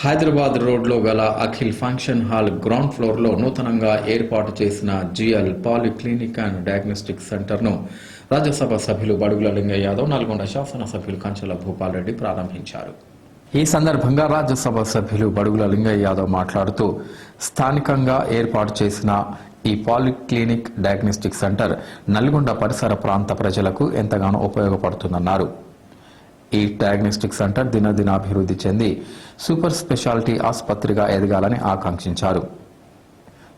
హైదరాబాద్ రోడ్లో గల Akhil function hall ground ఫ్లోర్లో నూతనంగా ఏర్పాటు చేసిన జిఎల్ పాలిక్లినిక్ అండ్ డయాగ్నోస్టిక్ సెంటర్ను రాజ్యసభ సభ్యులు బడుగుల లింగయ్య యాదవ్, నల్గొండ శాసనసభ్యులు కంచెల భూపాల్ రెడ్డి ప్రారంభించారు. ఈ సందర్భంగా రాజ్యసభ సభ్యులు బడుగుల లింగయ్య యాదవ్ మాట్లాడుతూ, స్థానికంగా ఏర్పాటు చేసిన ఈ పాలిక్లినిక్ డయాగ్నోస్టిక్ సెంటర్ నల్గొండ పరిసర ప్రాంత ప్రజలకు ఎంతగానో ఉపయోగపడుతుందన్నారు. ఈ డయాగ్నోస్టిక్ సెంటర్ దినదినాభివృద్ధి చెంది సూపర్ స్పెషాలిటీ ఆసుపత్రిగా ఎదగాలని ఆకాంక్షించారు.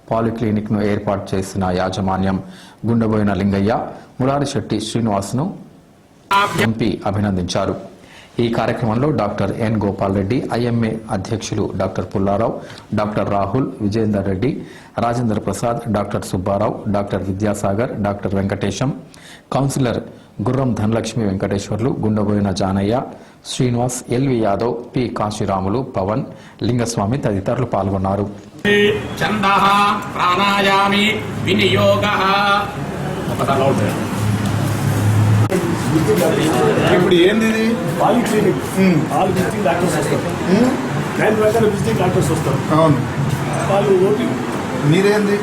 పాలిక్లినిక్ ను ఏర్పాటు చేసిన యాజమాన్యం గుండెబోయిన లింగయ్య, మురారిశెట్టి శ్రీనివాస్ను ఎంపీ అభినందించారు. ఈ కార్యక్రమంలో doctor N Gopal Reddy, IMA అధ్యక్షులు doctor Pullarao, doctor Rahul, Vijayender Reddy, Rajendra Prasad, doctor Subbarao, doctor Vidyasagar, doctor Venkatesham, councillor Gurram Dhanalakshmi Venkateshwarlu, Gundeboina Janaiah, Srinivas, LV Yadav, P Kashiramulu, Pavan, Lingaswamy తదితరులు పాల్గొన్నారు. ఇప్పుడు ఏంది పాలిక్లినిక్? ఆల్ విజిటింగ్ డాక్టర్స్ వస్తారు, 9 రకాల విజిటింగ్ డాక్టర్స్ వస్తారు. అవును, వాళ్ళు ఓటీ. మీరేంది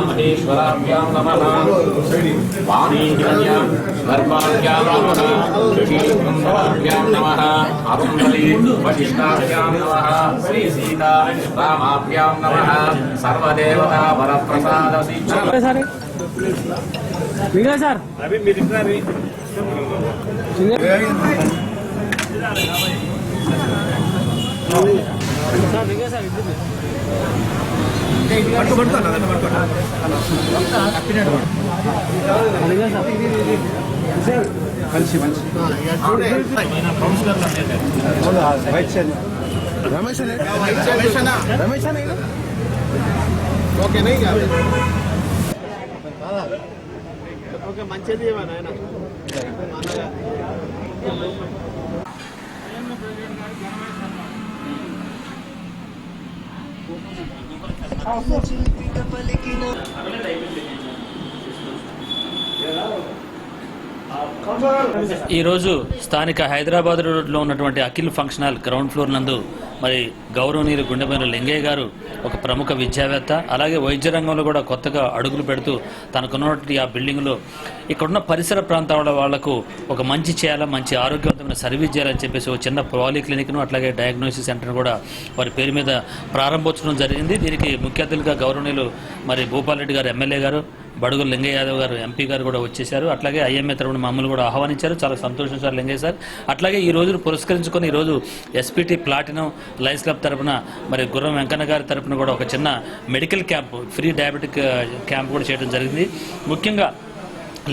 మహేశ్వరాభ్యాం నమః, వాణీజ్ఞాం గర్భాభ్యాం నమః, శ్రీభ్యాం నమః, అరుంధలీ వశిష్టాభ్యాం నమః, శ్రీ సీతా రామాభ్యాం నమః, సర్వదేవతా వరప్రసాద సార్. అవి మీరు మంచిది. ఈరోజు స్థానిక హైదరాబాద్ రోడ్లో ఉన్నటువంటి Akhil function hall ground floor నందు మరి గౌరవనీయులు గుండెబోయిన లింగయ్య గారు ఒక ప్రముఖ విద్యావేత్త, అలాగే వైద్య రంగంలో కూడా కొత్తగా అడుగులు పెడుతూ తనకున్నటువంటి ఆ బిల్డింగ్లో ఇక్కడున్న పరిసర ప్రాంతాల వాళ్లకు ఒక మంచి చేయాలా, మంచి ఆరోగ్యవంతమైన సర్వీస్ చేయాలని చెప్పేసి ఒక చిన్న పాలిక్లినిక్ను అట్లాగే డయాగ్నోసిస్ సెంటర్ను కూడా వారి పేరు మీద ప్రారంభోత్సవం జరిగింది. దీనికి ముఖ్య అతిథులుగా గౌరవనీయులు మరి భూపాల్ రెడ్డి గారు ఎమ్మెల్యే గారు, బడుగుల లింగయ్య యాదవ్ గారు ఎంపీ గారు కూడా వచ్చేశారు. అట్లాగే ఐఎంఏ తరపున మమ్మల్ని కూడా ఆహ్వానించారు. చాలా సంతోషం సార్ లింగయ్య సార్. అట్లాగే ఈ రోజును పురస్కరించుకొని ఈరోజు ఎస్పీటీ ప్లాటినం లయన్స్ క్లబ్ తరపున మరి గుర్రం వెంకన్న గారి తరపున కూడా ఒక చిన్న medical camp, free diabetic camp కూడా చేయడం జరిగింది. ముఖ్యంగా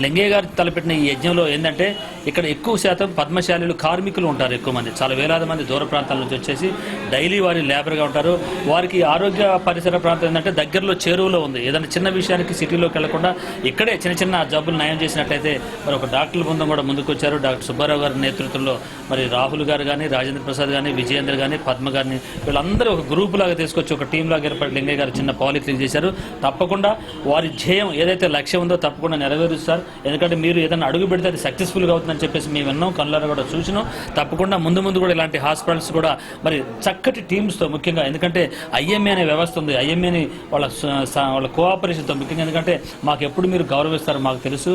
లింగయ్య గారు తలపెట్టిన ఈ యజ్ఞంలో ఏంటంటే ఇక్కడ ఎక్కువ శాతం పద్మశాలీలు కార్మికులు ఉంటారు. ఎక్కువ మంది, చాలా వేలాది మంది దూర ప్రాంతాల నుంచి వచ్చేసి డైలీ వారి లేబర్గా ఉంటారు. వారికి ఆరోగ్య పరిసర ప్రాంతం ఏంటంటే దగ్గరలో చెరువులో ఉంది. ఏదైనా చిన్న విషయానికి సిటీలోకి వెళ్లకుండా ఇక్కడే చిన్న చిన్న జబ్బులు నయం చేసినట్లయితే మరి ఒక డాక్టర్ల బృందం కూడా ముందుకు వచ్చారు. డాక్టర్ సుబ్బారావు గారి నేతృత్వంలో మరి రాహుల్ గారు కానీ, రాజేంద్ర ప్రసాద్ కానీ, విజయేంద్ర కానీ, పద్మ గారిని వీళ్ళందరూ ఒక గ్రూప్ లాగా తీసుకొచ్చి ఒక టీం లాగా ఏర్పడి లింగయ్య గారు చిన్న పాలిక్లినిక్ చేశారు. తప్పకుండా వారి ధ్యేయం ఏదైతే లక్ష్యం ఉందో తప్పకుండా నెరవేరుస్తారు. ఎందుకంటే మీరు ఏదైనా అడుగు పెడితే అది సక్సెస్ఫుల్గా అవుతుందని చెప్పేసి మేము విన్నాం, కళ్ళారా కూడా చూసినాం. తప్పకుండా ముందు ముందు కూడా ఇలాంటి హాస్పిటల్స్ కూడా మరి చక్కటి టీమ్స్తో, ముఖ్యంగా ఎందుకంటే ఐఎంఏ అనే వ్యవస్థ ఉంది, ఐఎంఏని వాళ్ళ కోఆపరేషన్తో, ముఖ్యంగా ఎందుకంటే మాకు ఎప్పుడు మీరు గౌరవిస్తారు మాకు తెలుసు.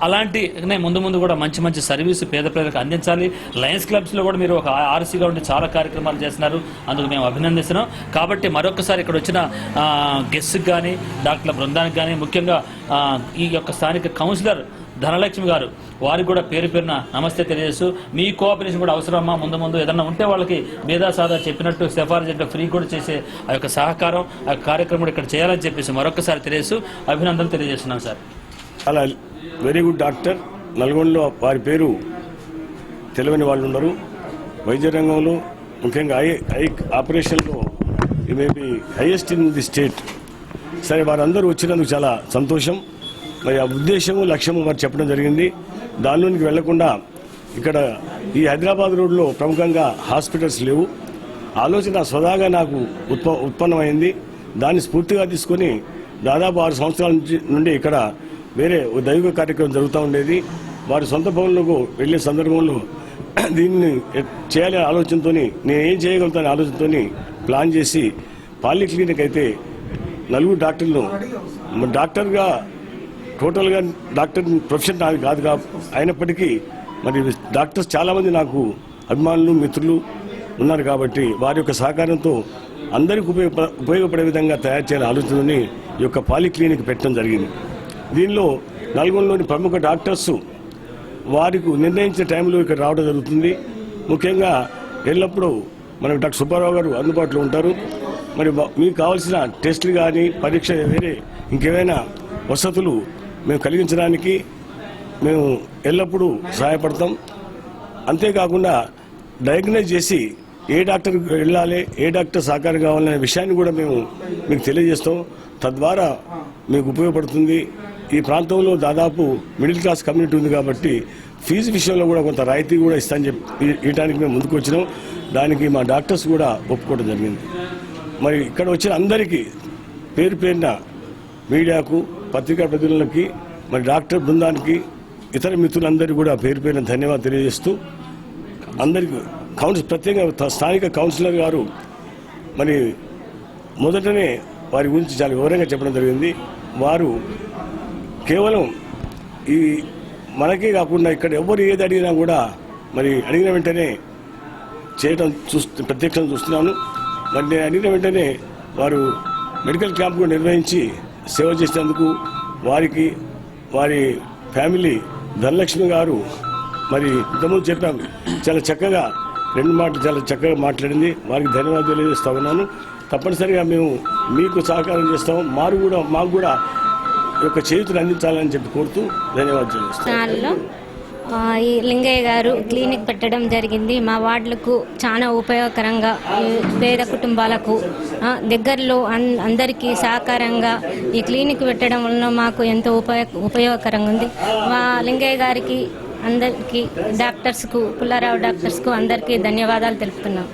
అలాంటినే ముందు ముందు కూడా మంచి మంచి సర్వీసు పేద ప్రజలకు అందించాలి. లయన్స్ క్లబ్స్లో కూడా మీరు ఒక ఆర్సీగా ఉండి చాలా కార్యక్రమాలు చేస్తున్నారు, అందుకు మేము అభినందిస్తున్నాం. కాబట్టి మరొకసారి ఇక్కడ వచ్చిన గెస్ట్కి కానీ, డాక్టర్ల బృందానికి కానీ, ముఖ్యంగా ఈ యొక్క స్థానిక కౌన్సిలర్ ధనలక్ష్మి గారు వారికి కూడా పేరు పేరున నమస్తే తెలియజేస్తూ, మీ కోఆపరేషన్ కూడా అవసరమా, ముందు ముందు ఏదన్నా ఉంటే వాళ్ళకి భేదా సాదా చెప్పినట్టు సిఫారసు ఫ్రీ కూడా చేసే ఆ యొక్క సహకారం, ఆ కార్యక్రమం కూడా ఇక్కడ చేయాలని చెప్పేసి మరొకసారి తెలియజేస్తూ అభినందనలు తెలియజేస్తున్నాం సార్. చాలా వెరీ గుడ్ డాక్టర్. నల్గొండలో వారి పేరు తెలియని వాళ్ళు ఉన్నారు. వైద్య రంగంలో ముఖ్యంగా ఐ ఆపరేషన్లో ఈ may be highest in the state. సరే, వారందరూ వచ్చినందుకు చాలా సంతోషం. మరి ఆ ఉద్దేశము లక్ష్యము మరి చెప్పడం జరిగింది. దానిలోనికి వెళ్లకుండా ఇక్కడ ఈ హైదరాబాద్ రోడ్లో ప్రముఖంగా హాస్పిటల్స్ లేవు. ఆలోచన స్వదాగా నాకు ఉత్పన్నమైంది. దాన్ని స్ఫూర్తిగా తీసుకొని దాదాపు 6 సంవత్సరాల నుండి ఇక్కడ వేరే దైవిక కార్యక్రమం జరుగుతూ ఉండేది. వారి సొంత భవన్లకు వెళ్లే సందర్భంలో దీన్ని చేయాలనే ఆలోచనతో నేను ఏం చేయగలుగుతానే ఆలోచనతో ప్లాన్ చేసి పాలిక్లినిక్ అయితే 4 డాక్టర్లు డాక్టర్గా టోటల్గా డాక్టర్ ప్రొఫెషన్ నాది కాదు అయినప్పటికీ మరి డాక్టర్స్ చాలామంది నాకు అభిమానులు మిత్రులు ఉన్నారు కాబట్టి వారి యొక్క సహకారంతో అందరికీ ఉపయోగపడే విధంగా తయారు చేయాలని ఆలోచనని ఈ యొక్క పాలిక్లినిక్ పెట్టడం జరిగింది. దీనిలో నల్గొండలోని ప్రముఖ డాక్టర్స్ వారికి నిర్ణయించిన టైంలో ఇక్కడ రావడం జరుగుతుంది. ముఖ్యంగా ఎల్లప్పుడూ మనకు డాక్టర్ సుబ్బారావు గారు అందుబాటులో ఉంటారు. మరి మీకు కావాల్సిన టెస్టులు కానీ పరీక్ష వేరే ఇంకేమైనా వసతులు మేము కలిగించడానికి మేము ఎల్లప్పుడూ సహాయపడతాం. అంతేకాకుండా డయాగ్నైజ్ చేసి ఏ డాక్టర్కి వెళ్ళాలి, ఏ డాక్టర్ సహకారం కావాలనే విషయాన్ని కూడా మేము మీకు తెలియజేస్తాం. తద్వారా మీకు ఉపయోగపడుతుంది. ఈ ప్రాంతంలో దాదాపు మిడిల్ క్లాస్ కమ్యూనిటీ ఉంది కాబట్టి ఫీజు విషయంలో కూడా కొంత రాయితీ కూడా ఇస్తామని చెప్పి ఇవ్వడానికి మేము ముందుకు వచ్చినాం. దానికి మా డాక్టర్స్ కూడా ఒప్పుకోవడం జరిగింది. మరి ఇక్కడ వచ్చిన అందరికీ పేరు పేరున మీడియాకు, పత్రికా ప్రతినిధులకి, మరి డాక్టర్ బృందానికి, ఇతర మిత్రులందరికీ కూడా పేరు పేరున ధన్యవాదాలు తెలియజేస్తూ అందరికీ ప్రత్యేకంగా స్థానిక కౌన్సిలర్ గారు మరి మొదటనే వారి గురించి చాలా వివరంగా చెప్పడం జరిగింది. వారు కేవలం ఈ మనకే కాకుండా ఇక్కడ ఎవరు ఏది అడిగినా కూడా మరి అడిగిన వెంటనే చేయడం ప్రత్యక్షంగా చూస్తున్నాను. మరి నేను అడిగిన వెంటనే వారు మెడికల్ క్యాంప్ కూడా నిర్వహించి సేవ చేసేందుకు వారికి వారి ఫ్యామిలీ ధనలక్ష్మి గారు మరి ఇంతకుముందు చెప్పాము చాలా చక్కగా 2 మాటలు చాలా చక్కగా మాట్లాడింది. వారికి ధన్యవాదాలు తెలియజేస్తా ఉన్నాను. తప్పనిసరిగా మేము మీకు సహకారం చేస్తాము. మాకు కూడా యొక్క చేతులు అందించాలని చెప్పి కోరుతూ ధన్యవాదాలు తెలియజేస్తాను. ఈ లింగయ్య గారు క్లినిక్ పెట్టడం జరిగింది. మా వార్డులకు చాలా ఉపయోగకరంగా, పేద కుటుంబాలకు దగ్గరలో అందరికీ సహకారంగా ఈ క్లినిక్ పెట్టడం వలన మాకు ఎంతో ఉపయోగకరంగా ఉంది. మా లింగయ్య గారికి అందరికీ డాక్టర్స్కు, పుల్లారావు డాక్టర్స్కు అందరికీ ధన్యవాదాలు తెలుపుతున్నాం.